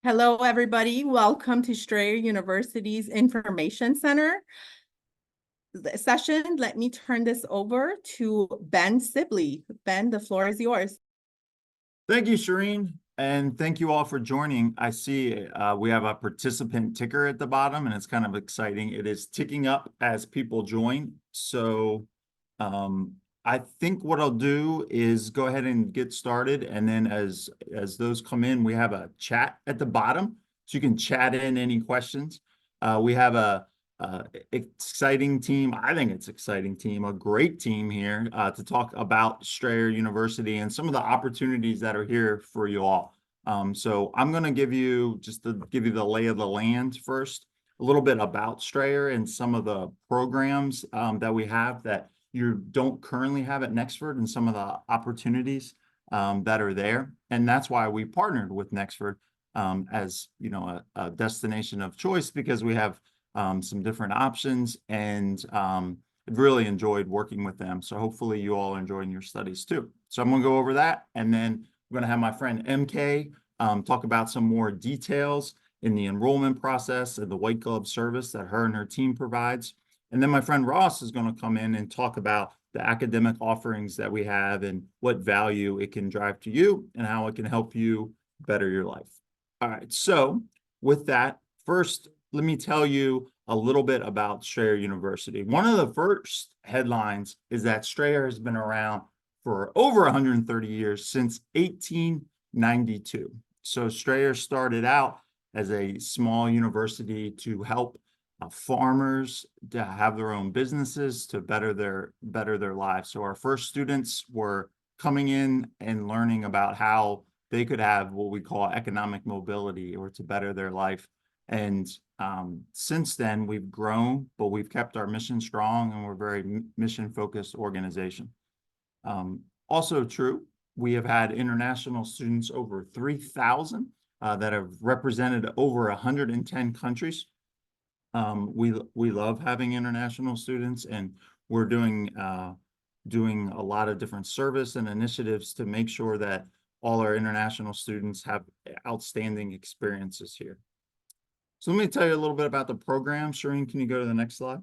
Hello, everybody. Welcome to Strayer University's Information Center session. Let me turn this over to Ben Sibley. Ben, the floor is yours. Thank you, Shireen, and thank you all for joining. I see we have a participant ticker at the bottom, and it's kind of exciting. It is ticking up as people join. So I think what I'll do is go ahead and get started, and then as those come in, we have a chat at the bottom, so you can chat in any questions. We have a exciting team. I think it's exciting team, a great team here to talk about Strayer University and some of the opportunities that are here for you all. So I'm going to give you the lay of the land first, a little bit about Strayer and some of the programs that we have that you don't currently have at Nexford and some of the opportunities that are there. And that's why we partnered with Nexford as a destination of choice, because we have some different options, and I've really enjoyed working with them. So hopefully you all are enjoying your studies too. So I'm going to go over that, and then I'm going to have my friend MK talk about some more details in the enrollment process and the white glove service that her and her team provides. And then my friend Ross is going to come in and talk about the academic offerings that we have and what value it can drive to you and how it can help you better your life. All right, so with that, first, let me tell you a little bit about Strayer University. One of the first headlines is that Strayer has been around for over 130 years, since 1892. So Strayer started out as a small university to help farmers to have their own businesses to better their lives. So our first students were coming in and learning about how they could have what we call economic mobility, or to better their life. And since then, we've grown, but we've kept our mission strong, and we're a very mission-focused organization. Also true, we have had international students, over 3,000 that have represented over 110 countries. We love having international students, and we're doing a lot of different service and initiatives to make sure that all our international students have outstanding experiences here. So let me tell you a little bit about the program. Shireen, can you go to the next slide?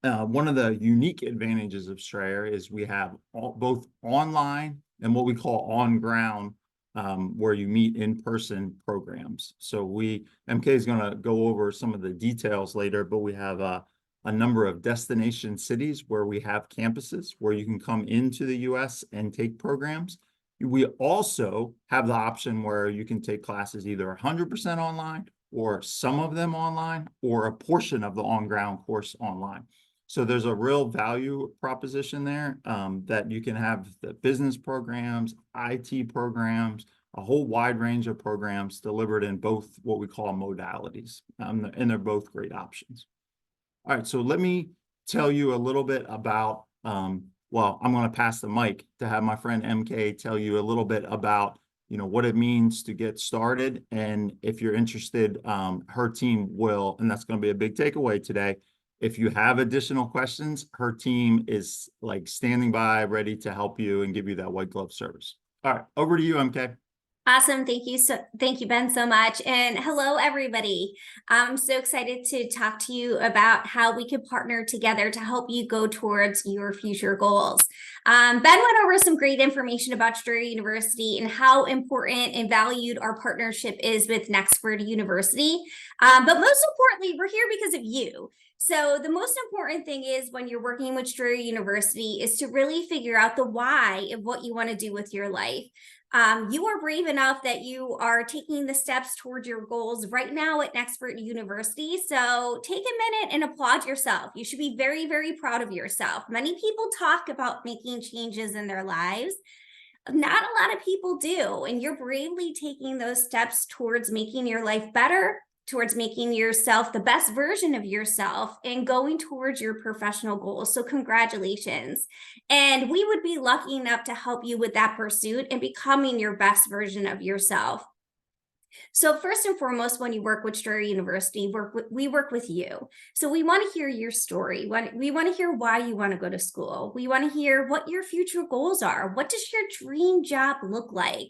One of the unique advantages of Strayer is we have both online and what we call on-ground, where you meet in-person programs. So MK is going to go over some of the details later, but we have a number of destination cities where we have campuses where you can come into the US and take programs. We also have the option where you can take classes either 100% online, or some of them online, or a portion of the on-ground course online. So there's a real value proposition there, that you can have the business programs, IT programs, a whole wide range of programs delivered in both what we call modalities, and they're both great options. All right, so let me tell you a little bit about, well, I'm going to pass the mic to have my friend MK tell you a little bit about what it means to get started. And if you're interested, her team will, and that's going to be a big takeaway today. If you have additional questions, her team is like standing by, ready to help you and give you that white glove service. All right, over to you, MK. Awesome. Thank you, Ben, so much. And hello, everybody. I'm so excited to talk to you about how we could partner together to help you go towards your future goals. Ben went over some great information about Strayer University and how important and valued our partnership is with Nexford University. But most importantly, we're here because of you. So the most important thing is, when you're working with Strayer University, is to really figure out the why of what you want to do with your life. You are brave enough that you are taking the steps towards your goals right now at Nexford University. So take a minute and applaud yourself. You should be very, very proud of yourself. Many people talk about making changes in their lives. Not a lot of people do. And you're bravely taking those steps towards making your life better, towards making yourself the best version of yourself, and going towards your professional goals. So congratulations. And we would be lucky enough to help you with that pursuit and becoming your best version of yourself. So first and foremost, when you work with Strayer University, we work with you. So we want to hear your story. We want to hear why you want to go to school. We want to hear what your future goals are. What does your dream job look like?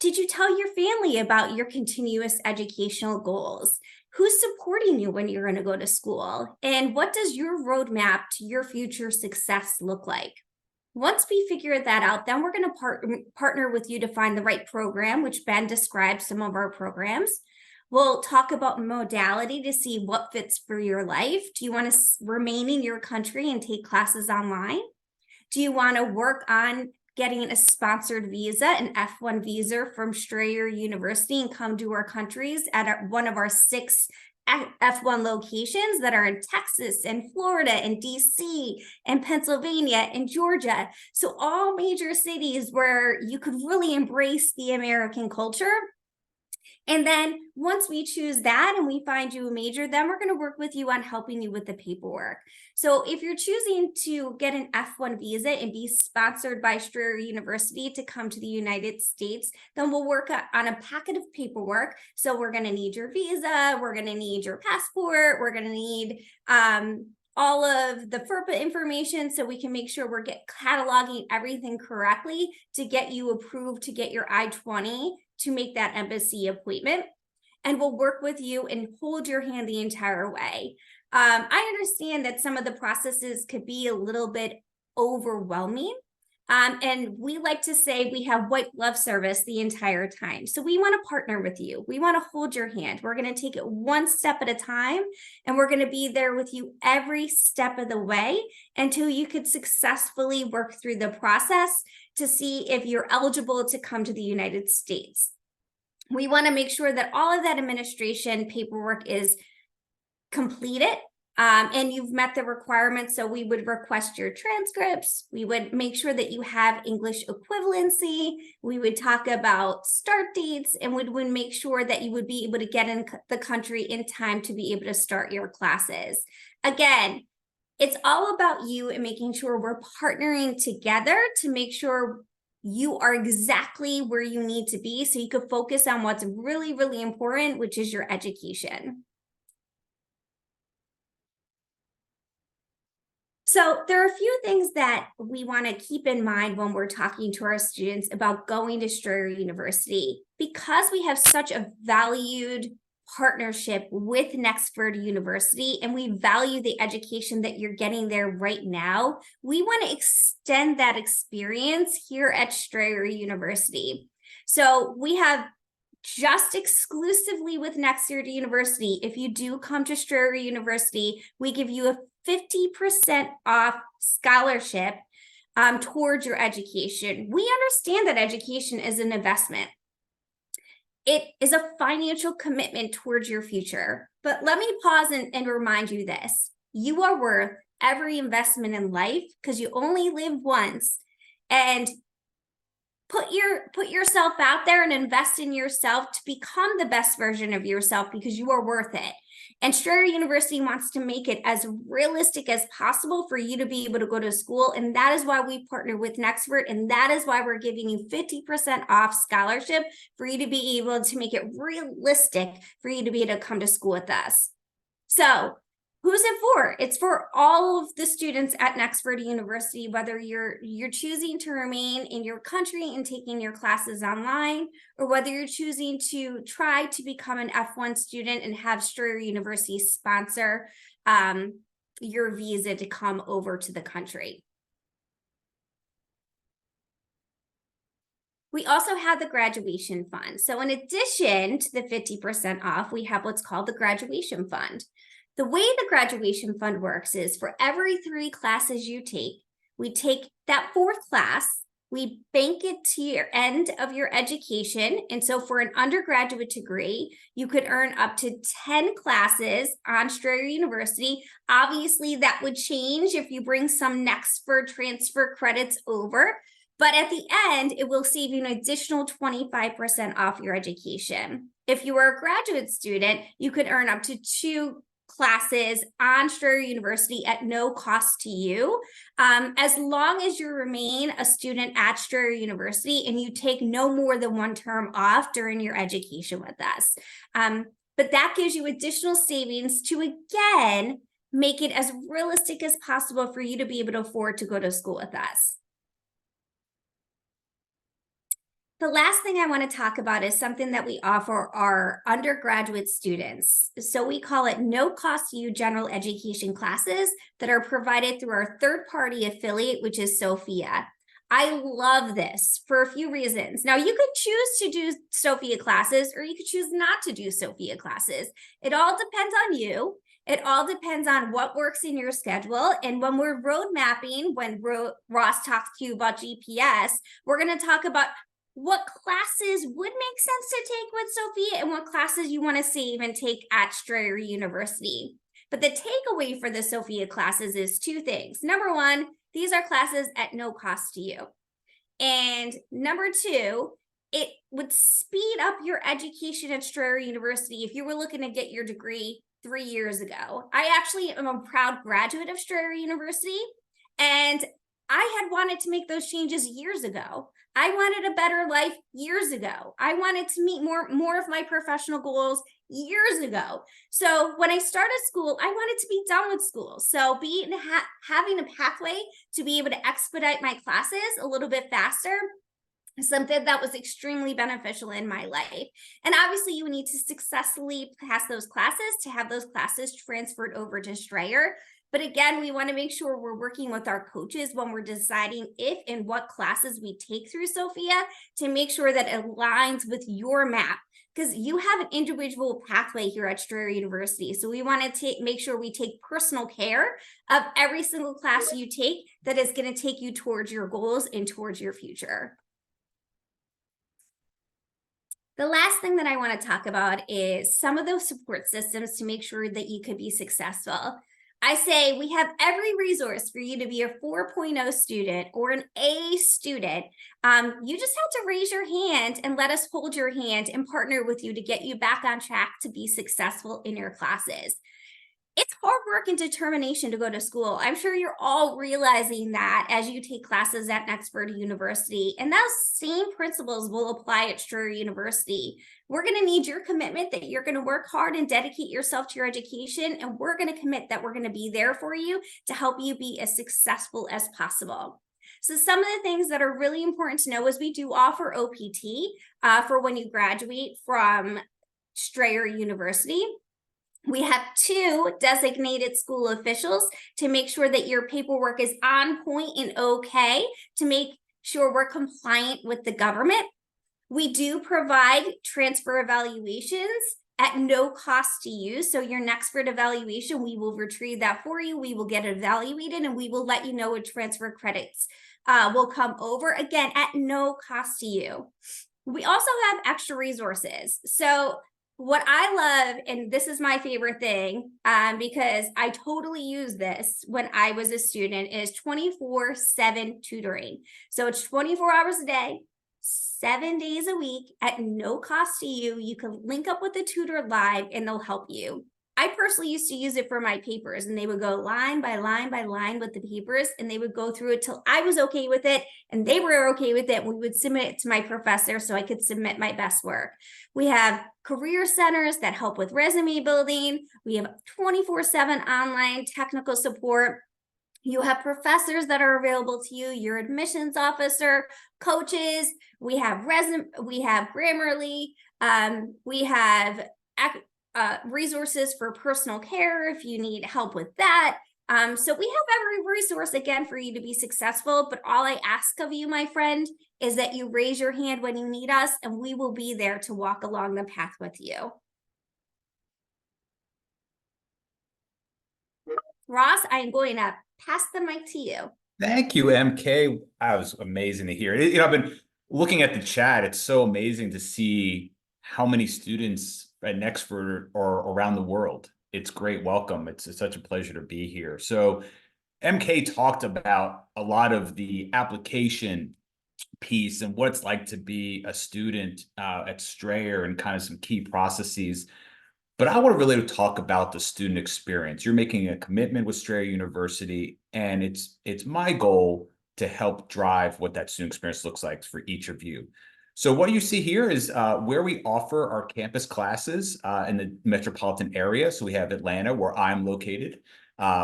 Did you tell your family about your continuous educational goals? Who's supporting you when you're going to go to school? And what does your roadmap to your future success look like? Once we figure that out, then we're going to partner with you to find the right program, which Ben described some of our programs. We'll talk about modality to see what fits for your life. Do you want to remain in your country and take classes online? Do you want to work on getting a sponsored visa, an F1 visa from Strayer University, and come to our countries at one of our 6 F1 locations that are in Texas and Florida and DC and Pennsylvania and Georgia? So all major cities where you could really embrace the American culture. And then once we choose that and we find you a major, then we're going to work with you on helping you with the paperwork. So if you're choosing to get an F1 visa and be sponsored by Strayer University to come to the United States, then we'll work on a packet of paperwork. So we're going to need your visa, we're going to need your passport, we're going to need all of the FERPA information so we can make sure we're cataloging everything correctly to get you approved to get your I-20 to make that embassy appointment. And we'll work with you and hold your hand the entire way. I understand that some of the processes could be a little bit overwhelming. And we like to say we have white glove service the entire time. So we want to partner with you. We want to hold your hand. We're going to take it one step at a time, and we're going to be there with you every step of the way until you could successfully work through the process to see if you're eligible to come to the United States. We want to make sure that all of that administration paperwork is completed. And you've met the requirements. So we would request your transcripts. We would make sure that you have English equivalency. We would talk about start dates, and we would make sure that you would be able to get in the country in time to be able to start your classes. Again, it's all about you and making sure we're partnering together to make sure you are exactly where you need to be so you can focus on what's really, really important, which is your education. So there are a few things that we want to keep in mind when we're talking to our students about going to Strayer University. Because we have such a valued partnership with Nexford University and we value the education that you're getting there right now, we want to extend that experience here at Strayer University. So we have just exclusively with Nexford University, if you do come to Strayer University, we give you a 50% off scholarship towards your education. We understand that education is an investment. It is a financial commitment towards your future. But let me pause and remind you this. You are worth every investment in life because you only live once. And put yourself out there and invest in yourself to become the best version of yourself because you are worth it. And Strayer University wants to make it as realistic as possible for you to be able to go to school. And that is why we partner with Nexford. And that is why we're giving you 50% off scholarship for you to be able to make it realistic for you to be able to come to school with us. So who's it for? It's for all of the students at Nexford University, whether you're choosing to remain in your country and taking your classes online, or whether you're choosing to try to become an F1 student and have Strayer University sponsor your visa to come over to the country. We also have the graduation fund. So in addition to the 50% off, we have what's called the graduation fund. The way the graduation fund works is for every 3 classes you take, we take that 4th class, we bank it to your end of your education. And so for an undergraduate degree, you could earn up to 10 classes on Strayer University. Obviously, that would change if you bring some Nexford transfer credits over. But at the end, it will save you an additional 25% off your education. If you are a graduate student, you could earn up to 2 classes on Strayer University at no cost to you, as long as you remain a student at Strayer University and you take no more than 1 term off during your education with us. But that gives you additional savings to, again, make it as realistic as possible for you to be able to afford to go to school with us. The last thing I want to talk about is something that we offer our undergraduate students. So we call it no cost to you general education classes that are provided through our third-party affiliate, which is Sophia. I love this for a few reasons. Now, you could choose to do Sophia classes or you could choose not to do Sophia classes. It all depends on you. It all depends on what works in your schedule. And when we're road mapping, when Ross talks to you about GPS, we're going to talk about what classes would make sense to take with Sophia and what classes you want to save and take at Strayer University. But the takeaway for the Sophia classes is two things. Number one, these are classes at no cost to you. And number two, it would speed up your education at Strayer University if you were looking to get your degree 3 years ago. I actually am a proud graduate of Strayer University, and I had wanted to make those changes years ago. I wanted a better life years ago. I wanted to meet more of my professional goals years ago. So when I started school, I wanted to be done with school. So having a pathway to be able to expedite my classes a little bit faster, something that was extremely beneficial in my life. And obviously you need to successfully pass those classes to have those classes transferred over to Strayer. But again, we want to make sure we're working with our coaches when we're deciding if and what classes we take through Sophia to make sure that it aligns with your map, because you have an individual pathway here at Strayer University. So we want to make sure we take personal care of every single class you take that is going to take you towards your goals and towards your future. The last thing that I want to talk about is some of those support systems to make sure that you could be successful. I say we have every resource for you to be a 4.0 student or an A student. You just have to raise your hand and let us hold your hand and partner with you to get you back on track to be successful in your classes. It's hard work and determination to go to school. I'm sure you're all realizing that as you take classes at Nexford University, and those same principles will apply at Strayer University. We're going to need your commitment that you're going to work hard and dedicate yourself to your education, and we're going to commit that we're going to be there for you to help you be as successful as possible. So some of the things that are really important to know is we do offer OPT for when you graduate from Strayer University. We have 2 designated school officials to make sure that your paperwork is on point and okay, to make sure we're compliant with the government. We do provide transfer evaluations at no cost to you. So your Nexford evaluation, we will retrieve that for you. We will get it evaluated and we will let you know what transfer credits will come over, again, at no cost to you. We also have extra resources. So what I love, and this is my favorite thing, because I totally use this when I was a student, is 24/7 tutoring. So it's 24 hours a day, 7 days a week at no cost to you. You can link up with the tutor live and they'll help you. I personally used to use it for my papers, and they would go line by line by line with the papers, and they would go through it till I was okay with it and they were okay with it. We would submit it to my professor so I could submit my best work. We have career centers that help with resume building. We have 24/7 online technical support. You have professors that are available to you, your admissions officer, coaches. We have Grammarly. We have resources for personal care if you need help with that. So we have every resource, again, for you to be successful. But all I ask of you, my friend, is that you raise your hand when you need us, and we will be there to walk along the path with you. Ross, I'm going to pass the mic to you. Thank you, MK. That was amazing to hear. You know, I've been looking at the chat. It's so amazing to see how many students at Nexford are around the world. It's great. Welcome. It's such a pleasure to be here. So MK talked about a lot of the application piece and what it's like to be a student at Strayer and kind of some key processes. But I want to really talk about the student experience. You're making a commitment with Strayer University, and it's my goal to help drive what that student experience looks like for each of you. So what you see here is where we offer our campus classes in the metropolitan area. So we have Atlanta, where I'm located.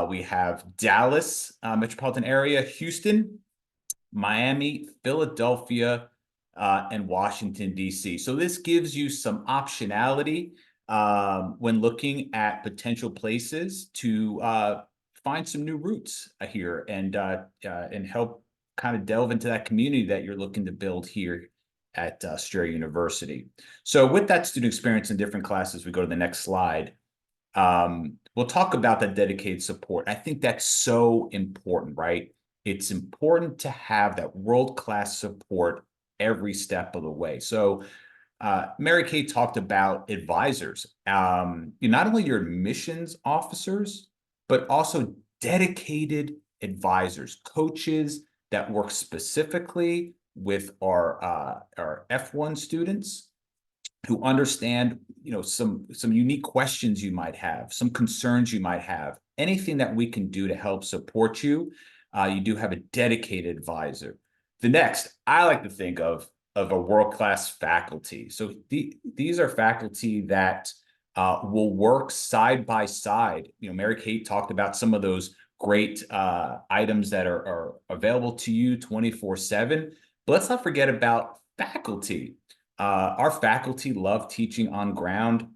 We have Dallas metropolitan area, Houston, Miami, Philadelphia, and Washington, D.C. So this gives you some optionality when looking at potential places to find some new routes here and help kind of delve into that community that you're looking to build here at Strayer University. So with that student experience in different classes, we go to the next slide. We'll talk about that dedicated support. I think that's so important, right? It's important to have that world-class support every step of the way. So Mary Kay talked about advisors. Not only your admissions officers, but also dedicated advisors, coaches that work specifically with our F1 students who understand, some unique questions you might have, some concerns you might have, anything that we can do to help support you. You do have a dedicated advisor. The next, I like to think of a world-class faculty. So these are faculty that will work side by side. Mary Kate talked about some of those great items that are available to you 24/7. But let's not forget about faculty. Our faculty love teaching on ground.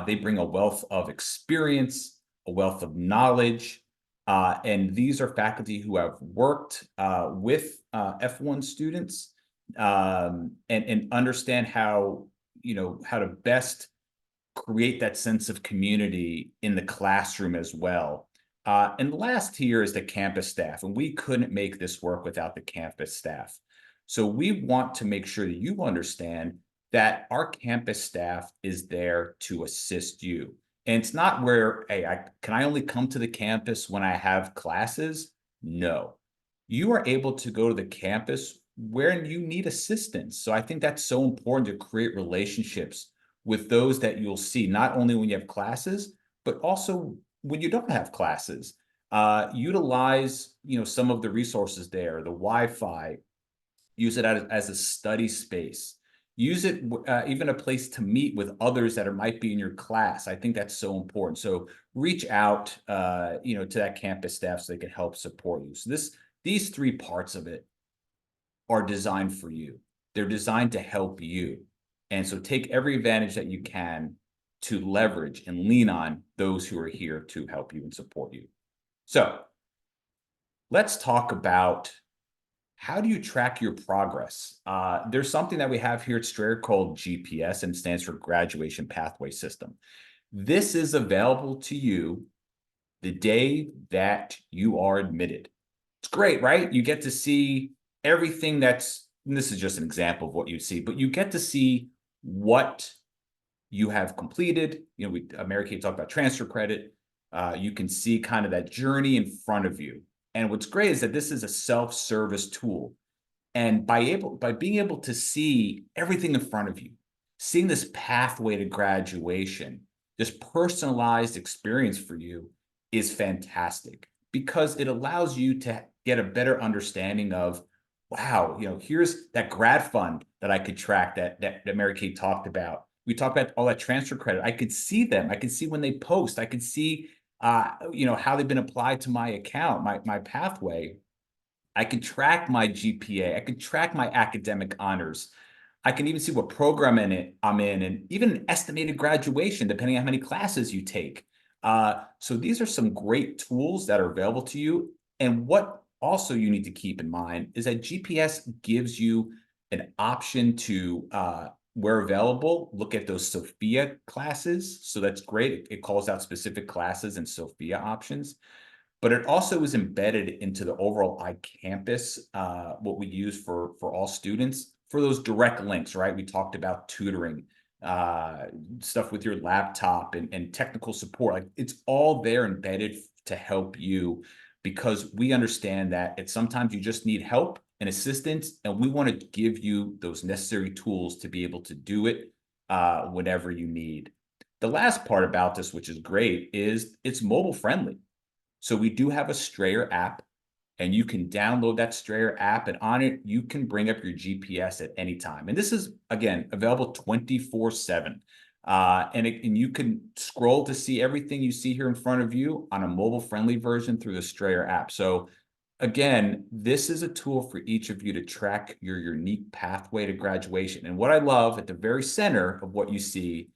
They bring a wealth of experience, a wealth of knowledge, and these are faculty who have worked with F1 students and understand how to best create that sense of community in the classroom as well. And last here is the campus staff, and we couldn't make this work without the campus staff. So we want to make sure that you understand that our campus staff is there to assist you. And it's not where, hey, can I only come to the campus when I have classes? No. You are able to go to the campus where you need assistance. So I think that's so important to create relationships with those that you'll see, not only when you have classes, but also when you don't have classes. Utilize, some of the resources there, the Wi-Fi, use it as a study space. Use it even a place to meet with others that might be in your class. I think that's so important. So reach out, to that campus staff so they can help support you. So these three parts of it are designed for you. They're designed to help you. And so take every advantage that you can to leverage and lean on those who are here to help you and support you. So let's talk about, how do you track your progress? There's something that we have here at Strayer called GPS, and it stands for Graduation Pathway System. This is available to you the day that you are admitted. It's great, right? You get to see everything and this is just an example of what you see, but you get to see what you have completed. Mary Kay talked about transfer credit. You can see kind of that journey in front of you. And what's great is that this is a self-service tool. And by being able to see everything in front of you, seeing this pathway to graduation, this personalized experience for you is fantastic, because it allows you to get a better understanding of, wow, here's that grad fund that I could track that Mary Kay talked about. We talked about all that transfer credit. I could see them. I could see when they post. I could see how they've been applied to my account, my pathway. I can track my GPA. I can track my academic honors. I can even see what program I'm in, and even an estimated graduation, depending on how many classes you take. So these are some great tools that are available to you. And what also you need to keep in mind is that GPS gives you an option to, where available, look at those Sophia classes. So that's great. It calls out specific classes and Sophia options. But it also is embedded into the overall iCampus, what we use for all students, for those direct links, right? We talked about tutoring, stuff with your laptop and technical support. Like, it's all there embedded to help you, because we understand that sometimes you just need help and assistance, and we want to give you those necessary tools to be able to do it whenever you need. The last part about this, which is great, is it's mobile friendly. So we do have a Strayer app, and you can download that Strayer app, and on it, you can bring up your GPS at any time. And this is, again, available 24/7. And you can scroll to see everything you see here in front of you on a mobile friendly version through the Strayer app. So again, this is a tool for each of you to track your unique pathway to graduation. And what I love at the very center of what you see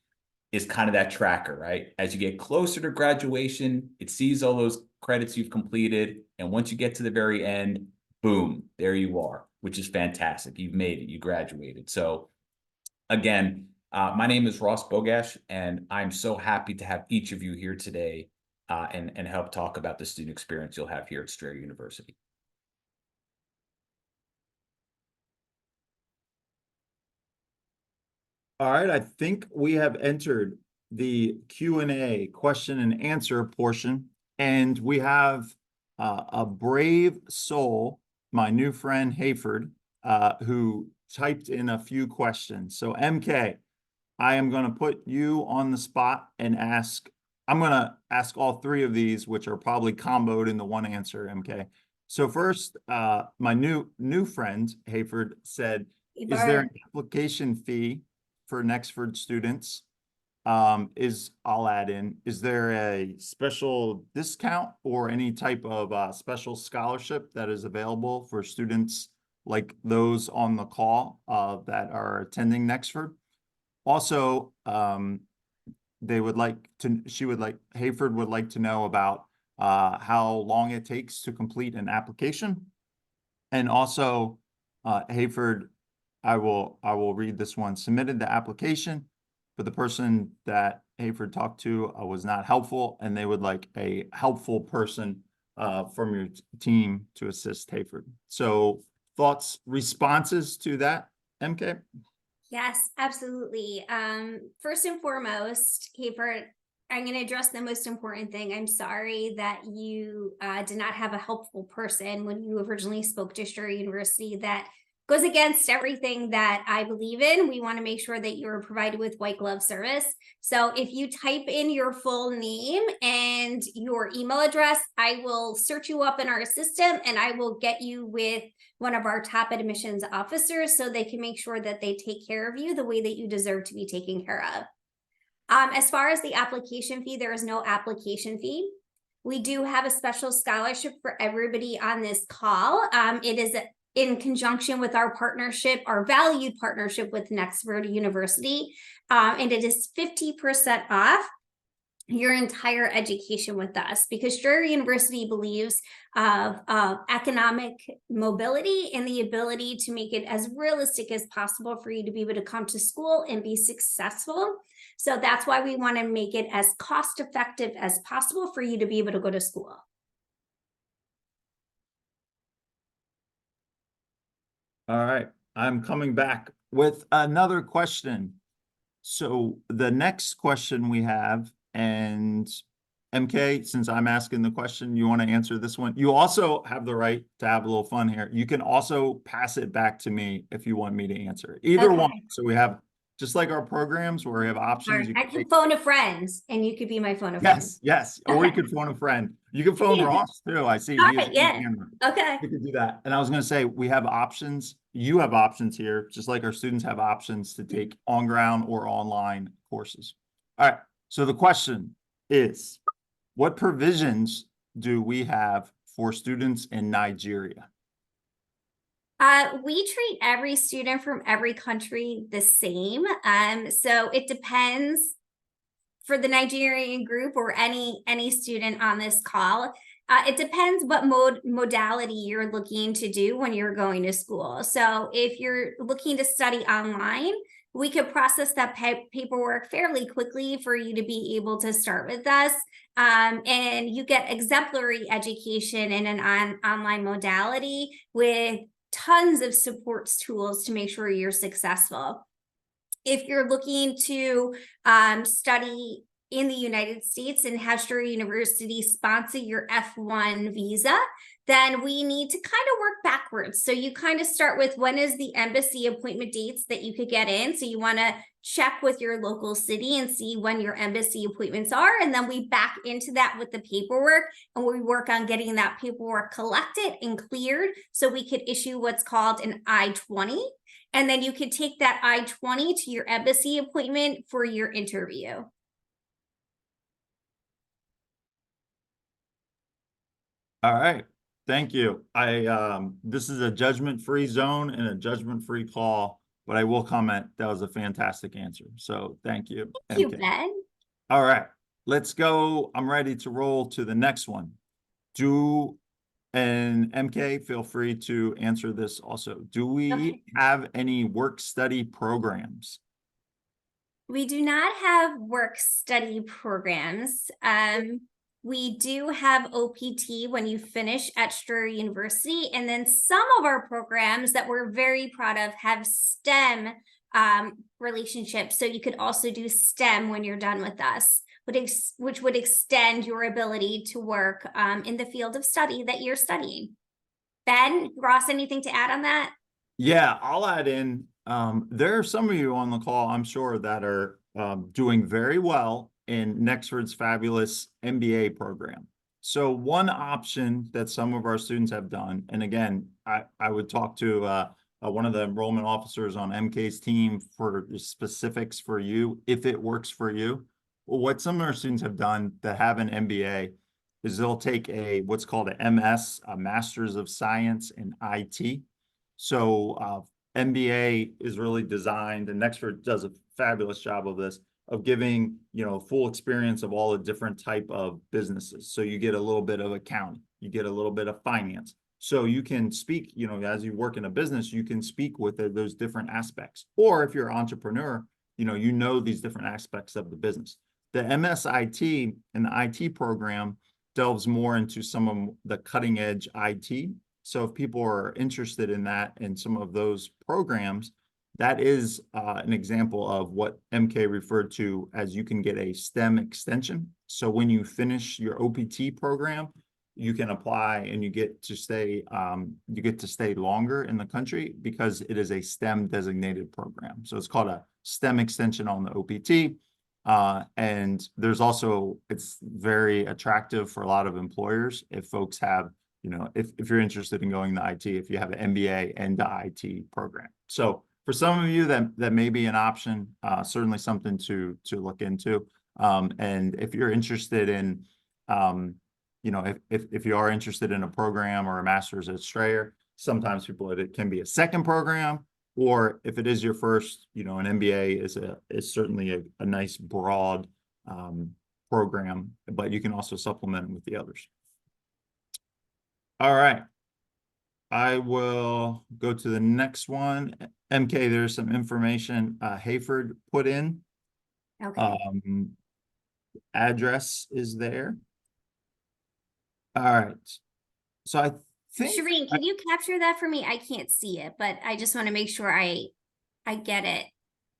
is kind of that tracker, right? As you get closer to graduation, it sees all those credits you've completed. And once you get to the very end, boom, there you are, which is fantastic. You've made it, you graduated. So again, my name is Ross Bogash, and I'm so happy to have each of you here today and help talk about the student experience you'll have here at Strayer University. All right, I think we have entered the Q&A, question and answer portion, and we have a brave soul, my new friend Hayford, who typed in a few questions. So MK, I am going to put you on the spot and I'm going to ask all three of these, which are probably comboed into one answer, MK. So first, my new friend Hayford said, is there an application fee for Nexford students? I'll add in, is there a special discount or any type of special scholarship that is available for students like those on the call that are attending Nexford? Also, Hayford would like to know about how long it takes to complete an application. And also, Hayford, I will read this one. Submitted the application, but the person that Hayford talked to was not helpful, and they would like a helpful person from your team to assist Hayford. So thoughts, responses to that, MK? Yes, absolutely. First and foremost, Hayford, I'm going to address the most important thing. I'm sorry that you did not have a helpful person when you originally spoke to Strayer University. That goes against everything that I believe in. We want to make sure that you're provided with white glove service. So if you type in your full name and your email address, I will search you up in our system and I will get you with one of our top admissions officers so they can make sure that they take care of you the way that you deserve to be taken care of. As far as the application fee, there is no application fee. We do have a special scholarship for everybody on this call. It is in conjunction with our partnership, our valued partnership with Nexford University, and it is 50% off your entire education with us, because Strayer University believes of economic mobility and the ability to make it as realistic as possible for you to be able to come to school and be successful. So that's why we want to make it as cost effective as possible for you to be able to go to school. All right, I'm coming back with another question. So the next question we have, and MK, since I'm asking the question, you want to answer this one? You also have the right to have a little fun here. You can also pass it back to me if you want me to answer it. Either one. So we have, just like our programs where we have options. I can phone a friend and you could be my phone a friend. Yes. Or you could phone a friend. You can phone Ross too. I see. All He is right, yeah. on camera. Okay. You could do that. And I was going to say, we have options. You have options here, just like our students have options to take on ground or online courses. All right. So the question is, what provisions do we have for students in Nigeria? We treat every student from every country the same. So it depends for the Nigerian group or any student on this call. It depends what modality you're looking to do when you're going to school. So if you're looking to study online, we could process that paperwork fairly quickly for you to be able to start with us. And you get exemplary education in an online modality with tons of supports tools to make sure you're successful. If you're looking to study in the United States and have Strayer University sponsor your F1 visa, then we need to kind of work backwards. So you kind of start with, when is the embassy appointment dates that you could get in? So you want to check with your local city and see when your embassy appointments are. And then we back into that with the paperwork, and we work on getting that paperwork collected and cleared so we could issue what's called an I-20. And then you could take that I-20 to your embassy appointment for your interview. All right. Thank you. This is a judgment-free zone and a judgment-free call, but I will comment that was a fantastic answer. So thank you. Thank you, MK. Ben. All right, let's go. I'm ready to roll to the next one. And MK, feel free to answer this also. Do we Okay. have any work-study programs? We do not have work study programs. We do have OPT when you finish at Strayer University, and then some of our programs that we're very proud of have STEM relationships. So you could also do STEM when you're done with us, which would extend your ability to work in the field of study that you're studying. Ben, Ross, anything to add on that? Yeah, I'll add in, there are some of you on the call, I'm sure, that are doing very well in Nexford's fabulous MBA program. So one option that some of our students have done, and again, I would talk to one of the enrollment officers on MK's team for the specifics for you, if it works for you. Well, what some of our students have done that have an MBA is they'll take what's called an MS, a Master's of Science in IT. So MBA is really designed, and Nexford does a fabulous job of this, of giving, full experience of all the different type of businesses. So you get a little bit of accounting, you get a little bit of finance. So you can speak, as you work in a business, you can speak with those different aspects. Or if you're an entrepreneur, you know these different aspects of the business. The MSIT and the IT program delves more into some of the cutting edge IT. So if people are interested in that and some of those programs, that is an example of what MK referred to as you can get a STEM extension. So when you finish your OPT program, you can apply and you get to stay longer in the country because it is a STEM designated program. So it's called a STEM extension on the OPT. And there's also, it's very attractive for a lot of employers if folks have, if you're interested in going to IT, if you have an MBA and the IT program. So for some of you that may be an option, certainly something to look into. And if you're interested in, if you are interested in a program or a master's at Strayer, sometimes it can be a second program, or if it is your first, an MBA is certainly a nice broad program, but you can also supplement it with the others. All right. I will go to the next one. MK, there's some information Hayford put in. Okay. Address is there. All right. So I think Shireen, can you capture that for me? I can't see it, but I just want to make sure I get it.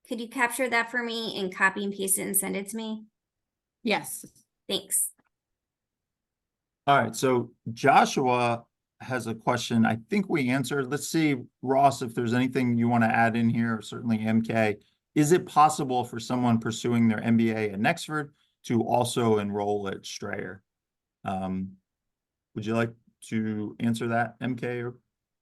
Could you capture that for me and copy and paste it and send it to me? Yes. Thanks. All right. So Joshua has a question. I think we answered. Let's see, Ross, if there's anything you want to add in here, certainly MK. Is it possible for someone pursuing their MBA at Nexford to also enroll at Strayer? Would you like to answer that, MK or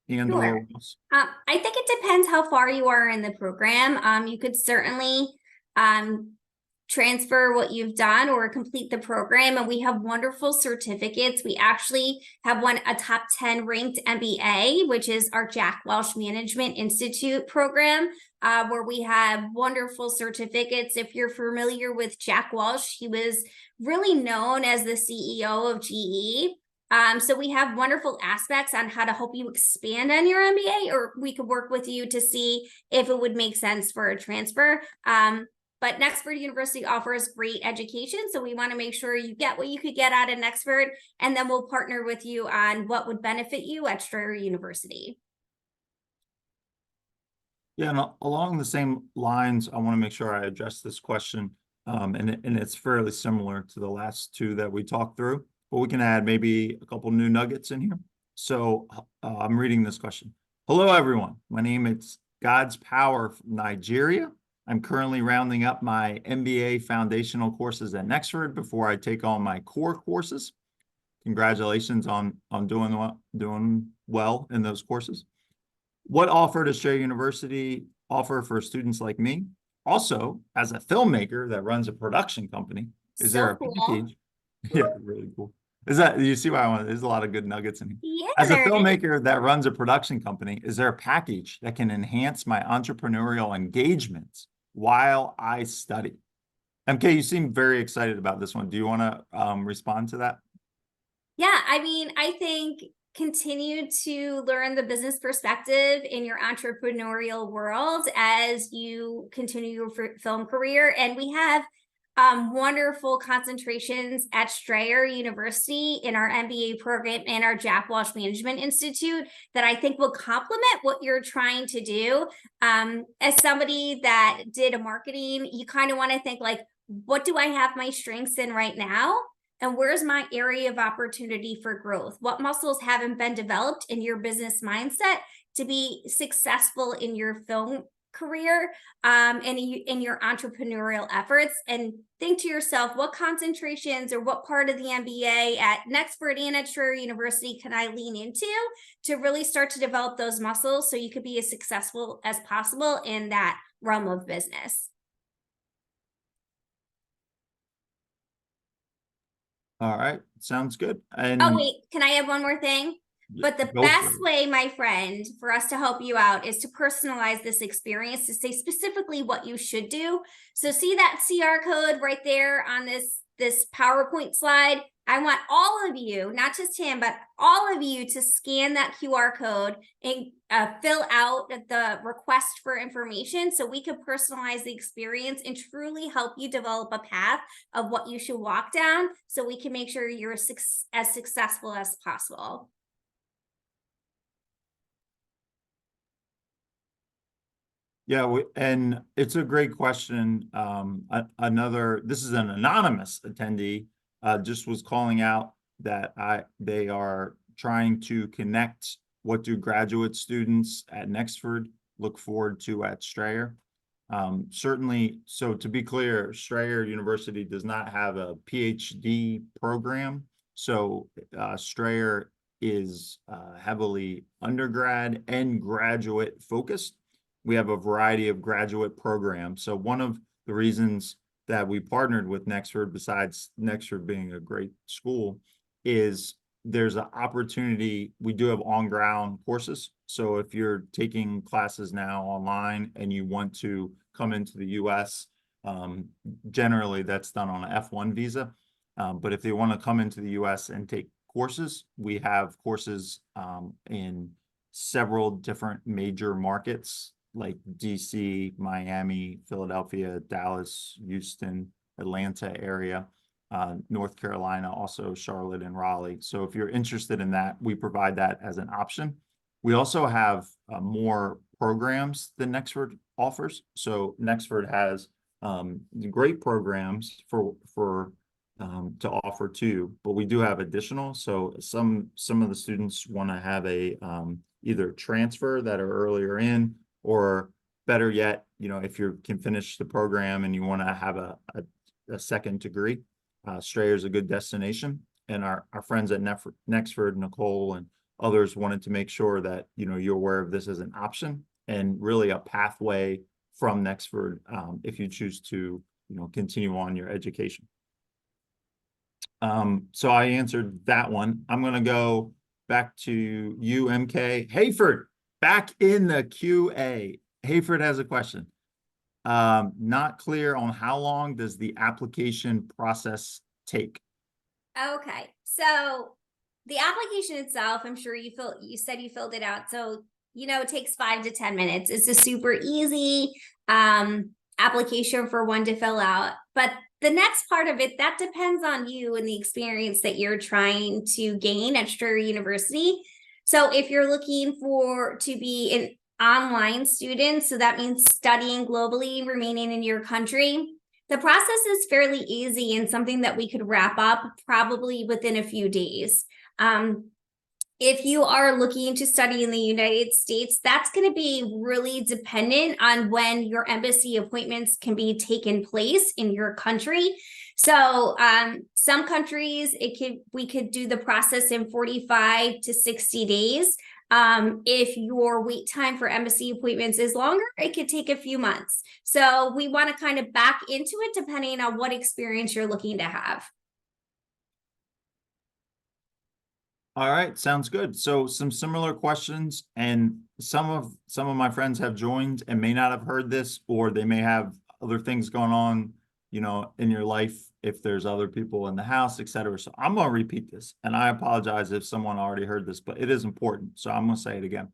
Sure. Ross? I think it depends how far you are in the program. You could certainly transfer what you've done or complete the program, and we have wonderful certificates. We actually have a top 10 ranked MBA, which is our Jack Welch Management Institute program, where we have wonderful certificates. If you're familiar with Jack Welch, he was really known as the CEO of GE. So we have wonderful aspects on how to help you expand on your MBA, or we could work with you to see if it would make sense for a transfer. But Nexford University offers great education, so we want to make sure you get what you could get out of Nexford, and then we'll partner with you on what would benefit you at Strayer University. Yeah, and along the same lines, I want to make sure I address this question, and it's fairly similar to the last two that we talked through, but we can add maybe a couple new nuggets in here. So I'm reading this question. Hello, everyone. My name is God's Power from Nigeria. I'm currently rounding up my MBA foundational courses at Nexford before I take on my core courses. Congratulations on doing well in those courses. What offer does Strayer University offer for students like me? Also, as a filmmaker that runs a production company, is there a package? Yeah, really cool. You see why I want, there's a lot of good nuggets in here. Yeah, As a there is. filmmaker that runs a production company, is there a package that can enhance my entrepreneurial engagement while I study? MK, you seem very excited about this one. Do you want to respond to that? Yeah, I mean, I think continue to learn the business perspective in your entrepreneurial world as you continue your film career. And we have wonderful concentrations at Strayer University in our MBA program and our Jack Walsh Management Institute that I think will complement what you're trying to do. As somebody that did a marketing, you kind of want to think like, what do I have my strengths in right now? And where's my area of opportunity for growth? What muscles haven't been developed in your business mindset to be successful in your film career and in your entrepreneurial efforts? And think to yourself, what concentrations or what part of the MBA at Nexford and at Strayer University can I lean into to really start to develop those muscles so you could be as successful as possible in that realm of business? All right, sounds good. And Oh, wait, can I add one more thing? But the go for best it. way, my friend, for us to help you out is to personalize this experience to say specifically what you should do. So see that CR code right there on this PowerPoint slide? I want all of you, not just him, but all of you to scan that QR code and fill out the request for information so we can personalize the experience and truly help you develop a path of what you should walk down so we can make sure you're as successful as possible. Yeah, and it's a great question. This is an anonymous attendee, just was calling out that they are trying to connect what do graduate students at Nexford look forward to at Strayer. Certainly, so to be clear, Strayer University does not have a PhD program. So Strayer is heavily undergrad and graduate focused. We have a variety of graduate programs. So one of the reasons that we partnered with Nexford, besides Nexford being a great school, is there's an opportunity. We do have on-ground courses. So if you're taking classes now online and you want to come into the US, generally that's done on an F1 visa. But if they want to come into the US and take courses, we have courses in several different major markets like DC, Miami, Philadelphia, Dallas, Houston, Atlanta area, North Carolina, also Charlotte and Raleigh. So if you're interested in that, we provide that as an option. We also have more programs than Nexford offers. So Nexford has great programs to offer too, but we do have additional. So some of the students want to have a either transfer that are earlier in, or better yet, if you can finish the program and you want to have a second degree, Strayer is a good destination. And our friends at Nexford, Nicole and others, wanted to make sure that you're aware of this as an option and really a pathway from Nexford if you choose to continue on your education. So I answered that one. I'm going to go back to you, MK. Hayford, back in the QA. Hayford has a question. Not clear on how long does the application process take? Okay, so the application itself, I'm sure you said you filled it out. So, it takes 5 to 10 minutes. It's a super easy application for one to fill out. But the next part of it, that depends on you and the experience that you're trying to gain at Strayer University. So if you're looking to be an online student, so that means studying globally, remaining in your country, the process is fairly easy and something that we could wrap up probably within a few days. If you are looking to study in the United States, that's going to be really dependent on when your embassy appointments can be taken place in your country. So some countries, we could do the process in 45 to 60 days. If your wait time for embassy appointments is longer, it could take a few months. So we want to kind of back into it depending on what experience you're looking to have. All right, sounds good. So some similar questions, and some of my friends have joined and may not have heard this, or they may have other things going on, you know, in your life if there's other people in the house, et cetera. So I'm gonna repeat this, and I apologize if someone already heard this, but it is important. So I'm gonna say it again.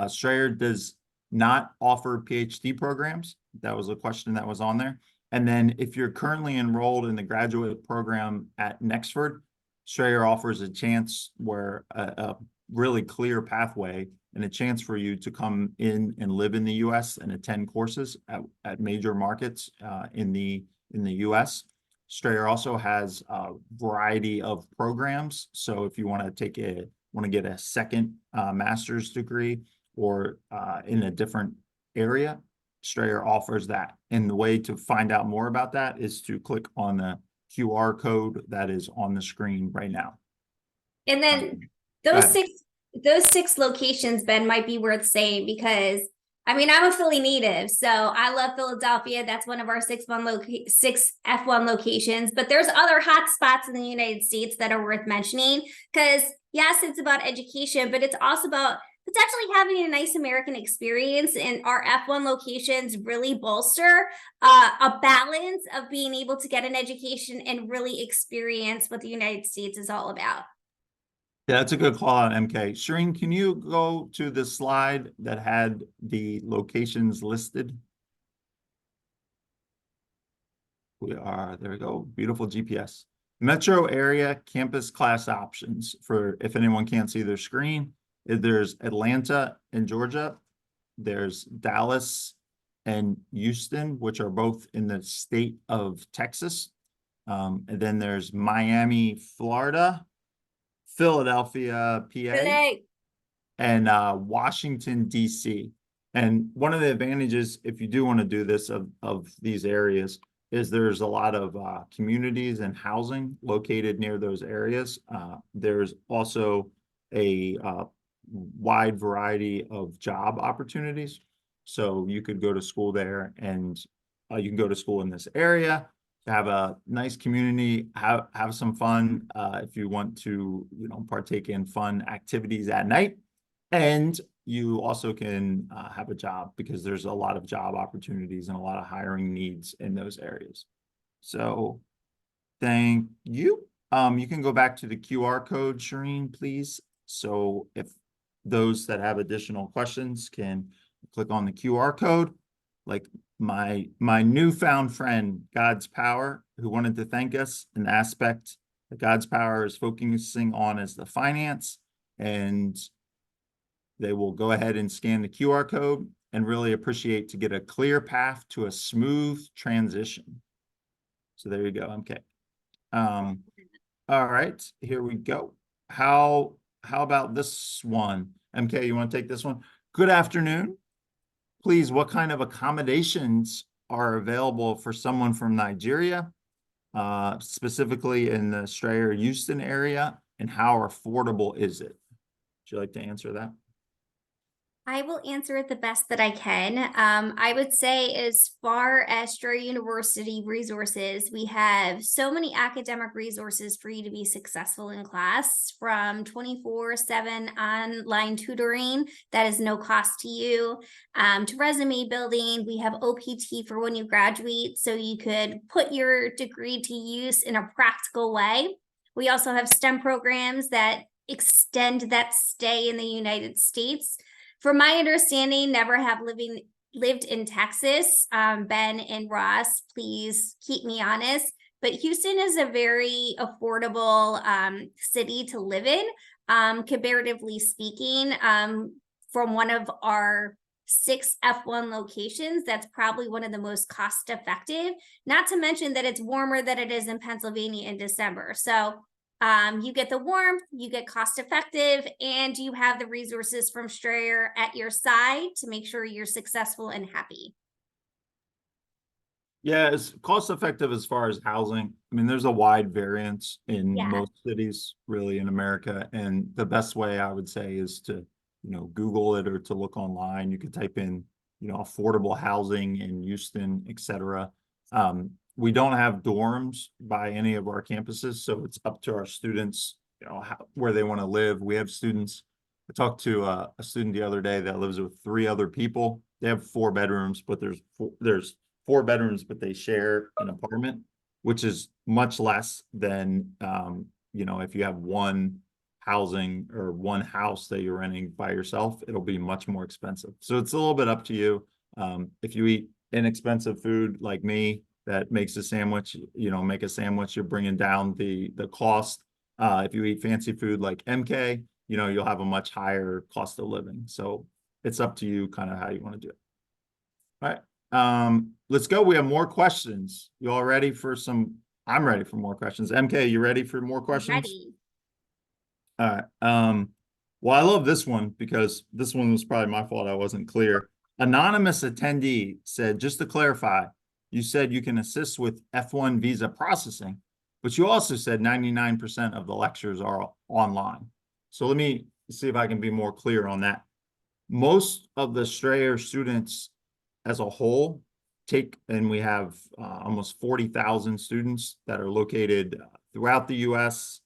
Strayer does not offer PhD programs. That was a question that was on there. And then if you're currently enrolled in the graduate program at Nexford, Strayer offers a chance where a really clear pathway and a chance for you to come in and live in the US and attend courses at major markets in the US. Strayer also has a variety of programs. So if you want to get a second master's degree or in a different area, Strayer offers that. And the way to find out more about that is to click on the QR code that is on the screen right now. And then Go those ahead. those six locations, Ben, might be worth saying because I mean I'm a Philly native, so I love Philadelphia. That's one of our six F1 locations. But there's other hot spots in the United States that are worth mentioning because yes, it's about education, but it's also about potentially having a nice American experience, and our F1 locations really bolster a balance of being able to get an education and really experience what the United States is all about. Yeah, that's a good call out, MK. Shireen, can you go to the slide that had the locations listed? There we go. Beautiful GPS. Metro area campus class options for if anyone can't see their screen. There's Atlanta in Georgia. There's Dallas and Houston, which are both in the state of Texas. And then there's Miami, Florida, Philadelphia, PA, and Washington, DC. And one of the advantages, if you do want to do this of these areas, is there's a lot of communities and housing located near those areas. There's also a wide variety of job opportunities. So you could go to school there, and you can go to school in this area, have a nice community, have some fun if you want to, you know, partake in fun activities at night. And you also can have a job because there's a lot of job opportunities and a lot of hiring needs in those areas. So thank you. You can go back to the QR code, Shireen, please. So if those that have additional questions can click on the QR code, like my newfound friend, God's Power, who wanted to thank us. An aspect that God's Power is focusing on is the finance, and they will go ahead and scan the QR code and really appreciate to get a clear path to a smooth transition. So there you go, MK. All right, here we go. How about this one? MK, you want to take this one? Good afternoon. Please, what kind of accommodations are available for someone from Nigeria, specifically in the Strayer Houston area, and how affordable is it? Would you like to answer that? I will answer it the best that I can. I would say as far as Strayer University resources, we have so many academic resources for you to be successful in class, from 24/7 online tutoring that is no cost to you, to resume building. We have OPT for when you graduate, so you could put your degree to use in a practical way. We also have STEM programs that extend that stay in the United States. From my understanding, never have lived in Texas. Ben and Ross, please keep me honest. But Houston is a very affordable city to live in, comparatively speaking. From one of our 6 F1 locations, that's probably one of the most cost effective, not to mention that it's warmer than it is in Pennsylvania in December. So you get the warmth, you get cost effective, and you have the resources from Strayer at your side to make sure you're successful and happy. Yeah, it's cost effective as far as housing. I mean, there's a wide variance in Yeah. most cities really in America. And the best way I would say is to, you know, Google it or to look online. You could type in, you know, affordable housing in Houston, et cetera. We don't have dorms by any of our campuses, so it's up to our students you know, where they want to live. We have students. I talked to a student the other day that lives with 3 other people. They have 4 bedrooms, but there's 4 bedrooms, but they share an apartment, which is much less than, you know, if you have one housing or one house that you're renting by yourself, it'll be much more expensive. So it's a little bit up to you. If you eat inexpensive food like me that makes a sandwich, you know, make a sandwich, you're bringing down the cost. If you eat fancy food like MK, you know, you'll have a much higher cost of living. So it's up to you kind of how you want to do it. All right. Let's go. We have more questions. You all ready for some? I'm ready for more questions. MK, you ready for more questions? Ready. All right. Well, I love this one because this one was probably my fault. I wasn't clear. Anonymous attendee said, just to clarify, you said you can assist with F1 visa processing, but you also said 99% of the lectures are online. So let me see if I can be more clear on that. Most of the Strayer students as a whole take, and we have almost 40,000 students that are located throughout the US,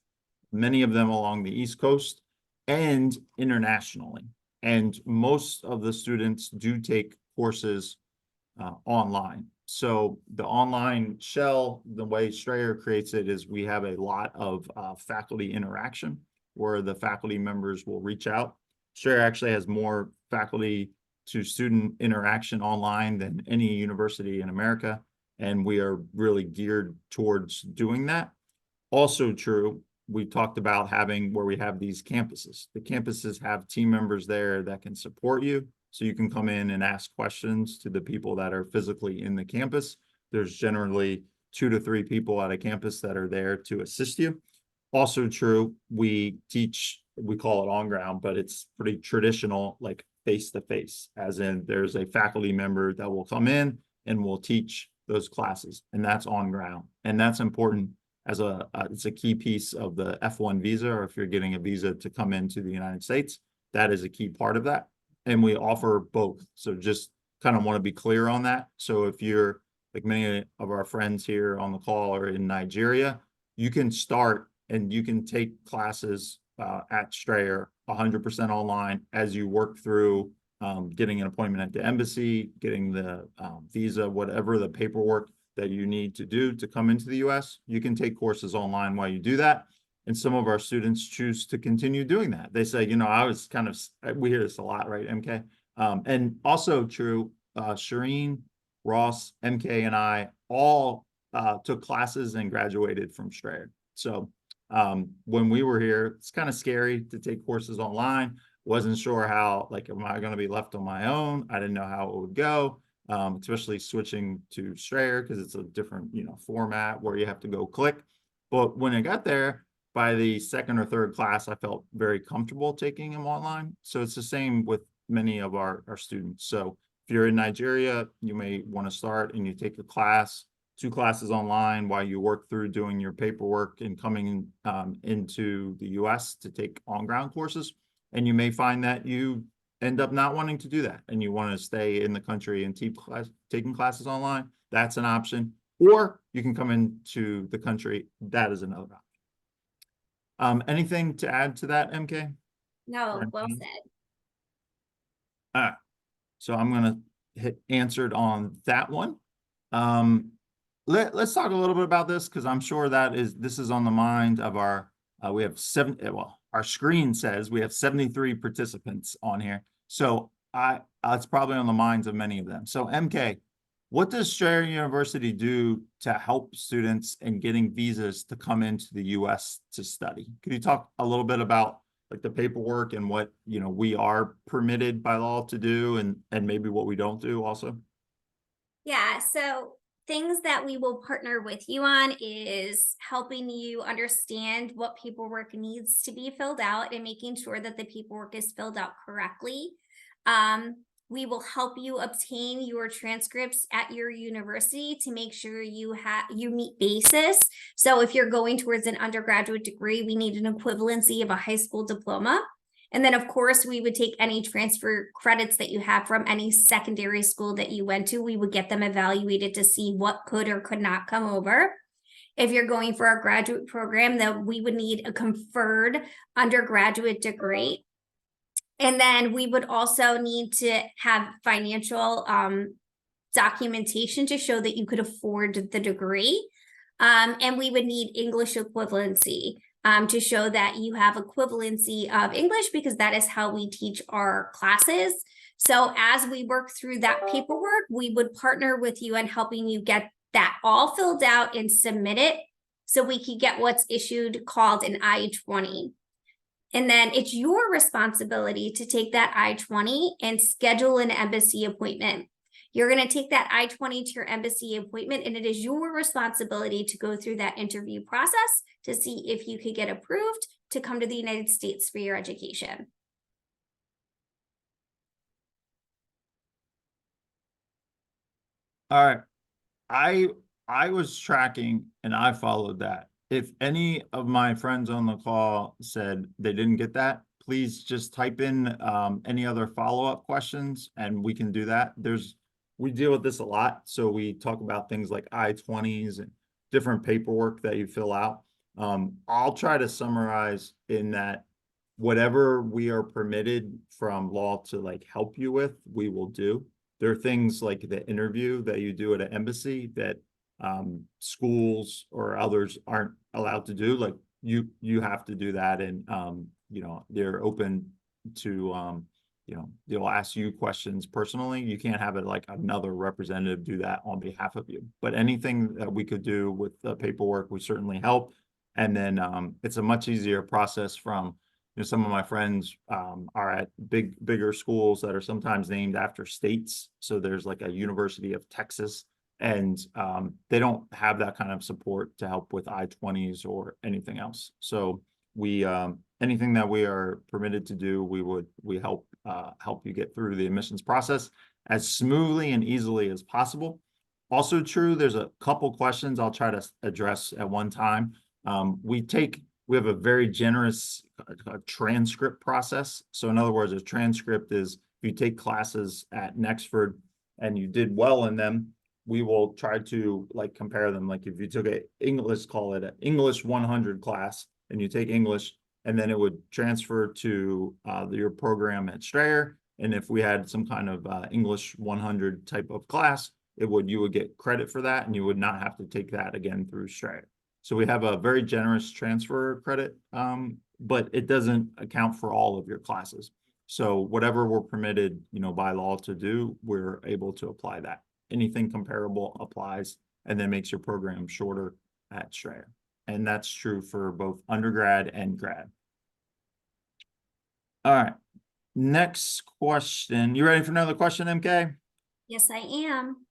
many of them along the East Coast and internationally. And most of the students do take courses online. So the online shell, the way Strayer creates it is we have a lot of faculty interaction where the faculty members will reach out. Strayer actually has more faculty to student interaction online than any university in America. And we are really geared towards doing that. Also true, we talked about having where we have these campuses. The campuses have team members there that can support you. So you can come in and ask questions to the people that are physically in the campus. There's generally 2 to 3 people at a campus that are there to assist you. Also true, we teach, we call it on ground, but it's pretty traditional, like face-to-face, as in there's a faculty member that will come in and will teach those classes, and that's on ground. And that's important as it's a key piece of the F1 visa, or if you're getting a visa to come into the United States, that is a key part of that. And we offer both. So just kind of want to be clear on that. So if you're like many of our friends here on the call are in Nigeria, you can start and you can take classes at Strayer 100% online as you work through getting an appointment at the embassy, getting the visa, whatever the paperwork that you need to do to come into the US. You can take courses online while you do that. And some of our students choose to continue doing that. They say, you know, I was kind of, we hear this a lot, right, MK? And also true, Shireen, Ross, MK, and I all took classes and graduated from Strayer. So when we were here, it's kind of scary to take courses online. Wasn't sure how, like, am I going to be left on my own? I didn't know how it would go, especially switching to Strayer because it's a different, you know, format where you have to go click. But when I got there, by the second or third class, I felt very comfortable taking them online. So it's the same with many of our students. So if you're in Nigeria, you may want to start and you take a class, 2 classes online while you work through doing your paperwork and coming into the US to take on-ground courses. And you may find that you end up not wanting to do that and you want to stay in the country and taking classes online. That's an option. Or you can come into the country. That is another option. Anything to add to that, MK? No, well said. All right. So I'm going to hit answered on that one. Let's talk a little bit about this because I'm sure this is on the mind of our, we have our screen says we have 73 participants on here. So it's probably on the minds of many of them. So MK, what does Strayer University do to help students in getting visas to come into the US to study? Could you talk a little bit about like the paperwork and what, you know, we are permitted by law to do and maybe what we don't do also? Yeah, so things that we will partner with you on is helping you understand what paperwork needs to be filled out and making sure that the paperwork is filled out correctly. We will help you obtain your transcripts at your university to make sure you meet basis. So if you're going towards an undergraduate degree, we need an equivalency of a high school diploma. And then, of course, we would take any transfer credits that you have from any secondary school that you went to. We would get them evaluated to see what could or could not come over. If you're going for our graduate program, then we would need a conferred undergraduate degree. And then we would also need to have financial documentation to show that you could afford the degree. And we would need English equivalency to show that you have equivalency of English, because that is how we teach our classes. So as we work through that paperwork, we would partner with you on helping you get that all filled out and submit it so we can get what's issued called an I-20. And then it's your responsibility to take that I-20 and schedule an embassy appointment. You're going to take that I-20 to your embassy appointment, and it is your responsibility to go through that interview process to see if you could get approved to come to the United States for your education. All right. I was tracking and I followed that. If any of my friends on the call said they didn't get that, please just type in any other follow-up questions and we can do that. We deal with this a lot. So we talk about things like I-20s and different paperwork that you fill out. I'll try to summarize in that whatever we are permitted from law to like help you with, we will do. There are things like the interview that you do at an embassy that schools or others aren't allowed to do. Like you have to do that, and you know, they're open to you know, they'll ask you questions personally. You can't have it like another representative do that on behalf of you. But anything that we could do with the paperwork, we certainly help. And then it's a much easier process from, you know, some of my friends are at bigger schools that are sometimes named after states. So there's like a University of Texas, and they don't have that kind of support to help with I-20s or anything else. So we anything that we are permitted to do, we help you get through the admissions process as smoothly and easily as possible. Also true, there's a couple questions I'll try to address at one time. We have a very generous transcript process. So in other words, a transcript is if you take classes at Nexford and you did well in them, we will try to like compare them. Like if you took a English, call it an English 100 class, and you take English, and then it would transfer to your program at Strayer. And if we had some kind of English 100 type of class, you would get credit for that, and you would not have to take that again through Strayer. So we have a very generous transfer credit, but it doesn't account for all of your classes. So whatever we're permitted, you know, by law to do, we're able to apply that. Anything comparable applies, and then makes your program shorter at Strayer. And that's true for both undergrad and grad. All right, next question. You ready for another question, MK? Yes, I am.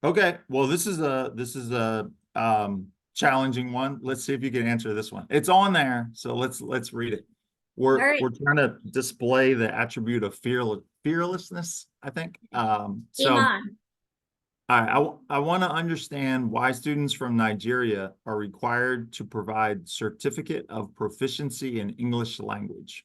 Okay, well, this is a challenging one. Let's see if you can answer this one. It's on there, so let's read it. We're All right. we're trying to display the attribute of fearlessness, I think. So Iman. all right, I want to understand why students from Nigeria are required to provide certificate of proficiency in English language.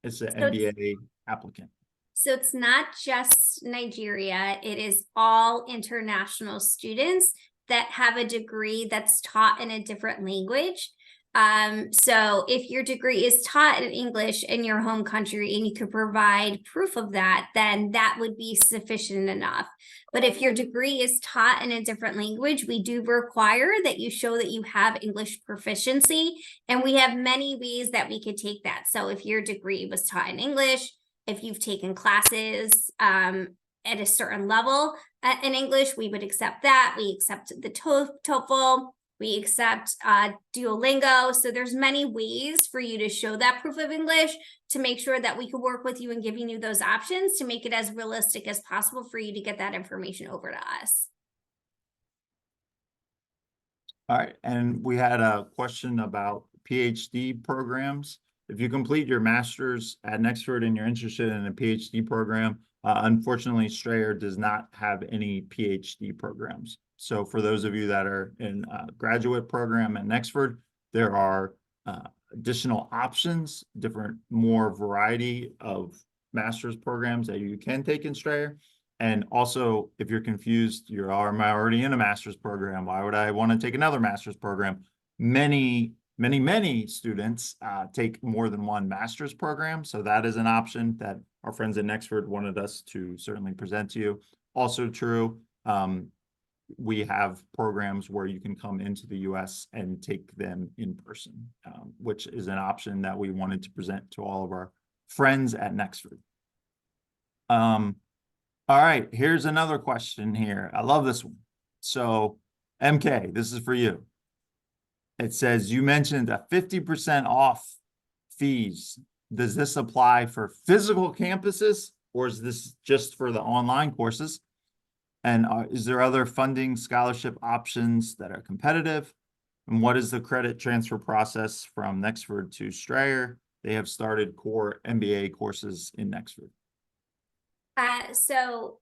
It's an MBA applicant. So it's not just Nigeria, it is all international students that have a degree that's taught in a different language. So if your degree is taught in English in your home country and you could provide proof of that, then that would be sufficient enough. But if your degree is taught in a different language, we do require that you show that you have English proficiency, and we have many ways that we could take that. So if your degree was taught in English, if you've taken classes at a certain level in English, we would accept that. We accept the TOEFL. We accept Duolingo. So there's many ways for you to show that proof of English to make sure that we can work with you in giving you those options to make it as realistic as possible for you to get that information over to us. All right, and we had a question about PhD programs. If you complete your master's at Nexford and you're interested in a PhD program, unfortunately, Strayer does not have any PhD programs. So for those of you that are in a graduate program at Nexford, there are additional options, more variety of master's programs that you can take in Strayer. And also, if you're confused, I'm already in a master's program. Why would I want to take another master's program? Many students take more than one master's program. So that is an option that our friends at Nexford wanted us to certainly present to you. Also true, we have programs where you can come into the US and take them in person, which is an option that we wanted to present to all of our friends at Nexford. All right, here's another question here. I love this one. So MK, this is for you. It says, you mentioned a 50% off fees. Does this apply for physical campuses, or is this just for the online courses? And is there other funding scholarship options that are competitive? And what is the credit transfer process from Nexford to Strayer? They have started core MBA courses in Nexford. So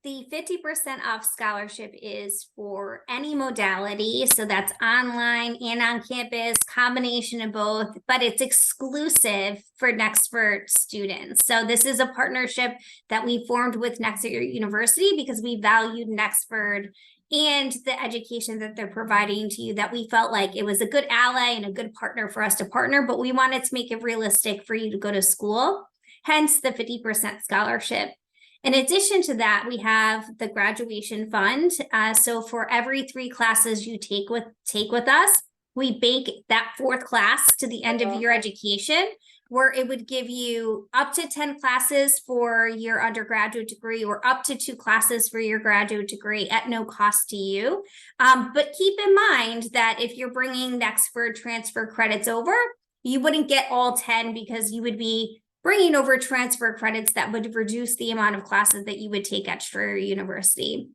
the 50% off scholarship is for any modality. So that's online and on campus, combination of both, but it's exclusive for Nexford students. So this is a partnership that we formed with Nexford University because we valued Nexford and the education that they're providing to you, that we felt like it was a good ally and a good partner for us to partner, but we wanted to make it realistic for you to go to school, hence the 50% scholarship. In addition to that, we have the graduation fund. So for every 3 classes you take with us, we bank that 4th class to the end of your education, where it would give you up to 10 classes for your undergraduate degree or up to 2 classes for your graduate degree at no cost to you. But keep in mind that if you're bringing Nexford transfer credits over, you wouldn't get all 10 because you would be bringing over transfer credits that would reduce the amount of classes that you would take at Strayer University.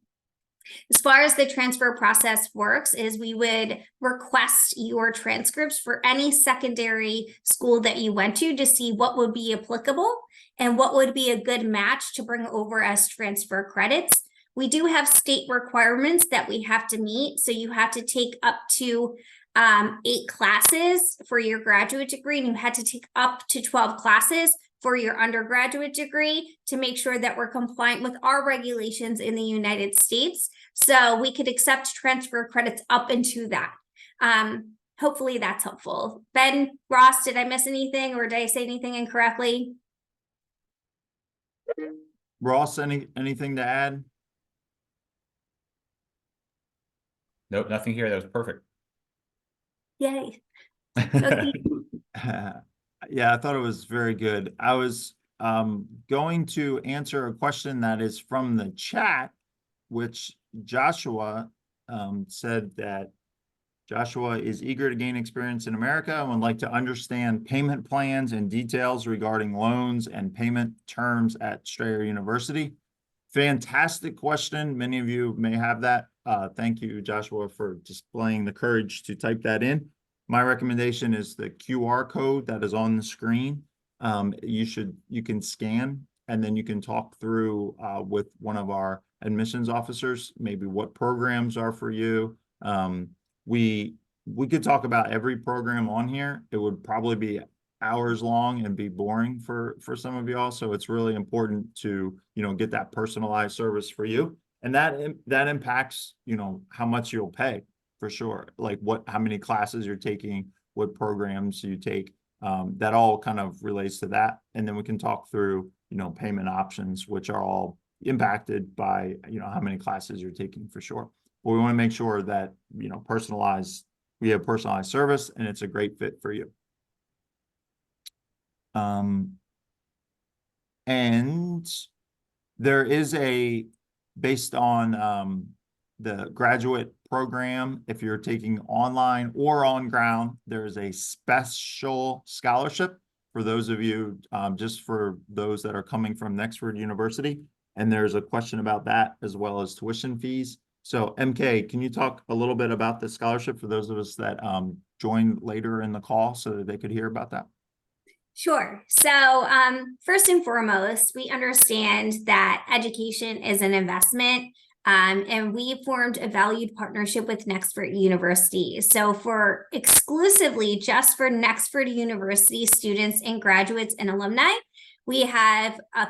As far as the transfer process works, is we would request your transcripts for any secondary school that you went to see what would be applicable and what would be a good match to bring over as transfer credits. We do have state requirements that we have to meet. So you have to take up to 8 classes for your graduate degree, and you had to take up to 12 classes for your undergraduate degree to make sure that we're compliant with our regulations in the United States. So we could accept transfer credits up into that. Hopefully that's helpful. Ben, Ross, did I miss anything or did I say anything incorrectly? Ross, anything to add? Nope, nothing here. That was perfect. Yay. Okay. Yeah, I thought it was very good. I was going to answer a question that is from the chat, which Joshua said that Joshua is eager to gain experience in America and would like to understand payment plans and details regarding loans and payment terms at Strayer University. Fantastic question. Many of you may have that. Thank you, Joshua, for displaying the courage to type that in. My recommendation is the QR code that is on the screen. You can scan, and then you can talk through with one of our admissions officers, maybe what programs are for you. We could talk about every program on here. It would probably be hours long and be boring for some of y'all. So it's really important to, get that personalized service for you. And that impacts, how much you'll pay. For sure, like how many classes you're taking, what programs you take, that all kind of relates to that. And then we can talk through, payment options, which are all impacted by, how many classes you're taking for sure. But we want to make sure that, we have personalized service and it's a great fit for you. And there is based on the graduate program, if you're taking online or on ground, there's a special scholarship for those of you, just for those that are coming from Nexford University. And there's a question about that as well as tuition fees. So MK, can you talk a little bit about the scholarship for those of us that joined later in the call so that they could hear about that? Sure. So first and foremost, we understand that education is an investment. And we formed a valued partnership with Nexford University. So for exclusively just for Nexford University students and graduates and alumni, we have a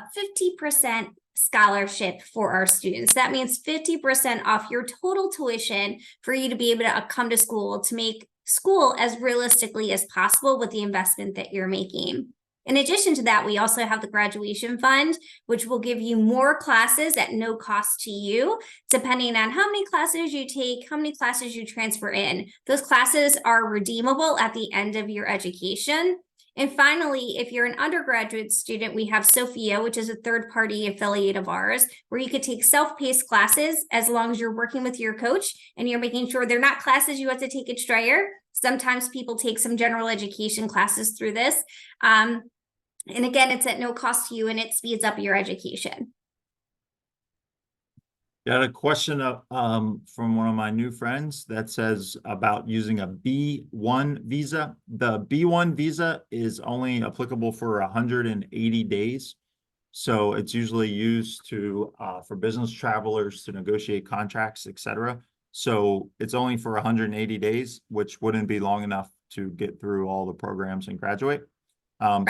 50% scholarship for our students. That means 50% off your total tuition for you to be able to come to school, to make school as realistically as possible with the investment that you're making. In addition to that, we also have the graduation fund, which will give you more classes at no cost to you, depending on how many classes you take, how many classes you transfer in. Those classes are redeemable at the end of your education. And finally, if you're an undergraduate student, we have Sophia, which is a third-party affiliate of ours, where you could take self-paced classes as long as you're working with your coach and you're making sure they're not classes you have to take at Strayer. Sometimes people take some general education classes through this. And again, it's at no cost to you and it speeds up your education. Got a question from one of my new friends that says about using a B1 visa. The B1 visa is only applicable for 180 days. So it's usually used to for business travelers to negotiate contracts, etc. So it's only for 180 days, which wouldn't be long enough to get through all the programs and graduate.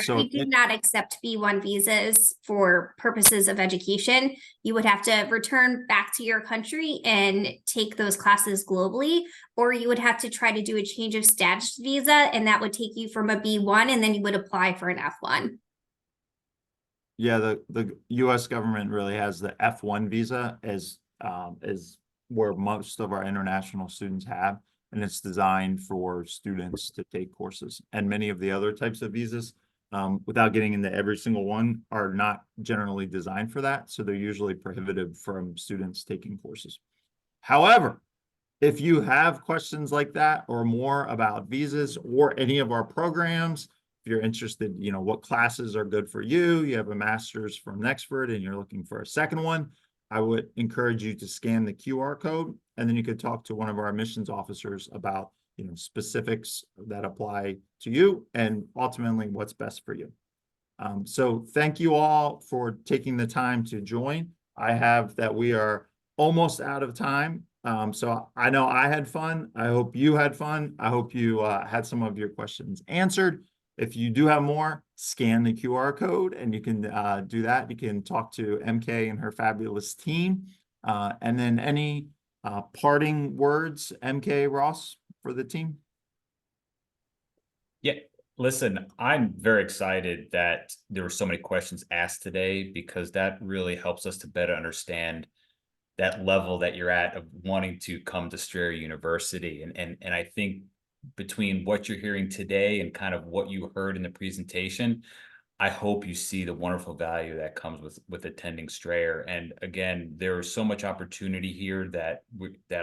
So we do not accept B1 visas for purposes of education. You would have to return back to your country and take those classes globally, or you would have to try to do a change of status visa, and that would take you from a B1, and then you would apply for an F1. Yeah, the U.S. government really has the F1 visa as where most of our international students have, and it's designed for students to take courses. And many of the other types of visas, without getting into every single one, are not generally designed for that. So they're usually prohibitive from students taking courses. However, if you have questions like that or more about visas or any of our programs, if you're interested, what classes are good for you, you have a master's from Nexford and you're looking for a second one, I would encourage you to scan the QR code, and then you could talk to one of our admissions officers about specifics that apply to you and ultimately what's best for you. So thank you all for taking the time to join. I have that we are almost out of time. So I know I had fun. I hope you had fun. I hope you had some of your questions answered. If you do have more, scan the QR code and you can do that. You can talk to MK and her fabulous team. And then any parting words, MK, Ross, for the team? Yeah, listen, I'm very excited that there were so many questions asked today, because that really helps us to better understand that level that you're at of wanting to come to Strayer University. And I think between what you're hearing today and kind of what you heard in the presentation, I hope you see the wonderful value that comes with attending Strayer. And again, there is so much opportunity here that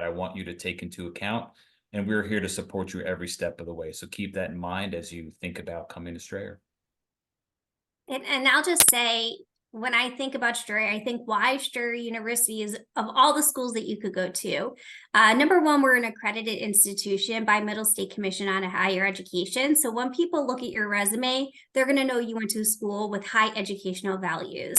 I want you to take into account. And we're here to support you every step of the way. So keep that in mind as you think about coming to Strayer. And I'll just say, when I think about Strayer, I think why Strayer University is, of all the schools that you could go to, number one, we're an accredited institution by Middle State Commission on Higher Education. So when people look at your resume, they're going to know you went to a school with high educational values.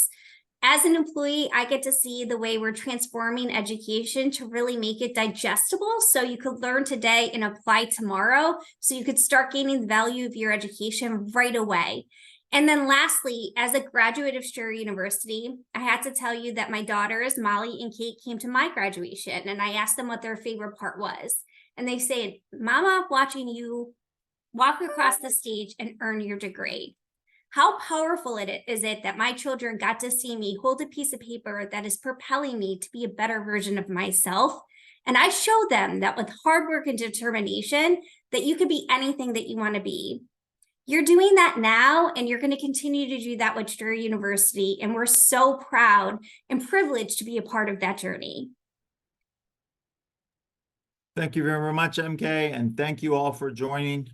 As an employee, I get to see the way we're transforming education to really make it digestible, so you could learn today and apply tomorrow, so you could start gaining the value of your education right away. And then lastly, as a graduate of Strayer University, I had to tell you that my daughters, Molly and Kate, came to my graduation, and I asked them what their favorite part was. And they said, "Mama, watching you walk across the stage and earn your degree." How powerful is it that my children got to see me hold a piece of paper that is propelling me to be a better version of myself. And I showed them that with hard work and determination, that you could be anything that you want to be. You're doing that now, and you're going to continue to do that with Strayer University. And we're so proud and privileged to be a part of that journey. Thank you very much, MK, and thank you all for joining.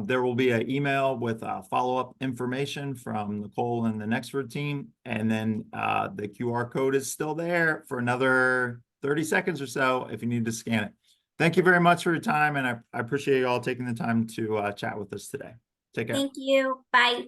There will be an email with follow-up information from Nicole and the Nexford team, and then the QR code is still there for another 30 seconds or so if you need to scan it. Thank you very much for your time, and I appreciate you all taking the time to chat with us today. Take care. Thank you. Bye.